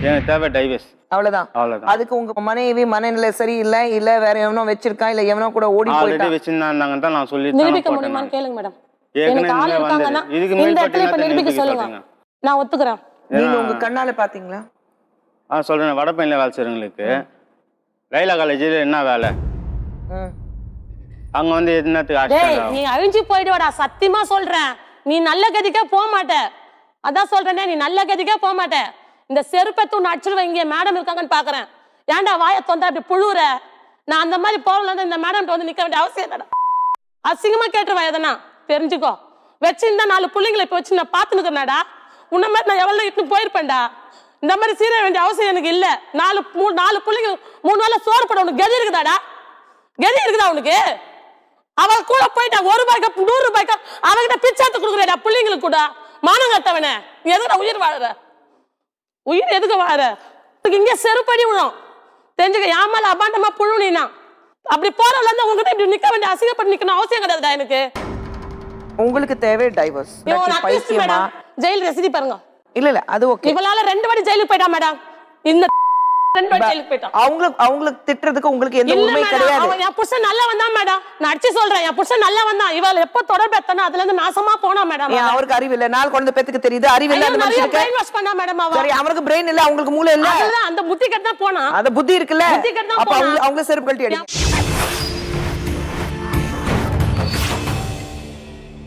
எனக்கு தேவை டைவர்ஸ். அவ்வளவுதான். அதுக்கு உங்க மனைவி மனநிலை சரி இல்ல இல்ல வேற எவனோ வச்சிருக்கா இல்ல எவனோ கூட ஓடி போயிட்டா ஆல்ரெடி வச்சிருந்தாங்க தான் நான் சொல்லி நிரூபிக்க முடியுமான்னு கேளுங்க மேடம். எனக்கு ஆள் இருக்காங்கன்னா இந்த இடத்துல இப்ப நிரூபிக்க சொல்லுங்க, நான் ஒத்துக்கிறேன். நீங்க உங்க கண்ணால பாத்தீங்களா? சொல்றேன். வடபழனில வேலை செய்றவங்களுக்கு லைலா காலேஜ்ல என்ன வேலை, அங்க வந்து என்னத்துக்கு ஆக்சிடென்ட் நீ அழிஞ்சு போயிடுவாடா, சத்தியமா சொல்றேன். நீ நல்ல கதிக்கே போக மாட்ட. அதான் சொல்றேனே, நீ நல்ல கதிக்கே போக மாட்ட. இந்த செருப்பத்து ஒன்று அடிச்சிருவேன். இங்கே மேடம் இருக்காங்கன்னு பாக்குறேன். ஏன்டா வாயை தொந்தா அப்படி புழுவுற? நான் அந்த மாதிரி போகல, இந்த மேடம் வந்து நிக்க வேண்டிய அவசியம் இல்லடா. அசிங்கமா கேட்டுருவேன். எதனா தெரிஞ்சுக்கோ. வச்சிருந்தா 4 பிள்ளைங்களை இப்ப வச்சு நான் பாத்துன்னு இருக்கிறேன்டா. உன்ன மாதிரி நான் எவ்வளவு இட்டு போயிருப்பேன்டா. இந்த மாதிரி சீர வேண்டிய அவசியம் எனக்கு இல்ல. 4 பிள்ளைங்க 3 நாள சோறு போட உனக்கு கதி இருக்குதாடா? கதி இருக்குதா உனக்கு? அவ கூட போயிட்டா 1 ரூபாய்க்கு 100 ரூபாய்க்கு அவகிட்ட பிச்சாத்து கொடுக்குறா பிள்ளைங்களுக்கு கூட. மானம் கட்டவனே, நீ எதுக்கு உயிர் வாழற? உயிர் எதுக்கு வாழற? இங்க செருப்படி விடும் தெரிஞ்சுக்க. ஏமால அபாண்டமா புழுனா அப்படி போறவள இருந்தா உங்ககிட்ட இப்படி நிக்க வேண்டிய அசிங்கப்பட்டு நிக்கணும் அவசியம் கிடையாதுடா எனக்கு. உங்களுக்கு தேவை டைவர்ஸ். பைத்தியமா? ஜெயில் ரெசிடி பாருங்க. இல்ல அது ஓகே. இவளால 2 வாட்டி ஜெயிலுக்கு போயிட்டா மேடம். இந்த 2 வாட்டி ஜெயிலுக்கு போயிட்டா. அவங்களுக்கு திட்டுறதுக்கு உங்களுக்கு எந்த உரிமை கிடையாது. அவன் என் புருஷன் நல்லா வந்தான் மேடம். நான் அடிச்சு சொல்றேன், என் புருஷன் நல்லா வந்தான். இவள எப்ப தொடர்பு எத்தனா அதுல இருந்து நாசமா போனா மேடம். அவருக்கு அறிவு இல்ல. 4 குழந்தை பேத்துக்கு தெரியுது, அறிவு இல்ல. அந்த மனுஷனுக்கு பிரெயின் வாஷ் பண்ணா மேடம். சரி, அவருக்கு பிரெயின் இல்ல, அவங்களுக்கு மூளை இல்ல. அந்த புத்தி கட்ட தான் போனா. அந்த புத்தி இருக்குல்ல, அப்ப அவங்க செருப்பு கழட்டி அடி.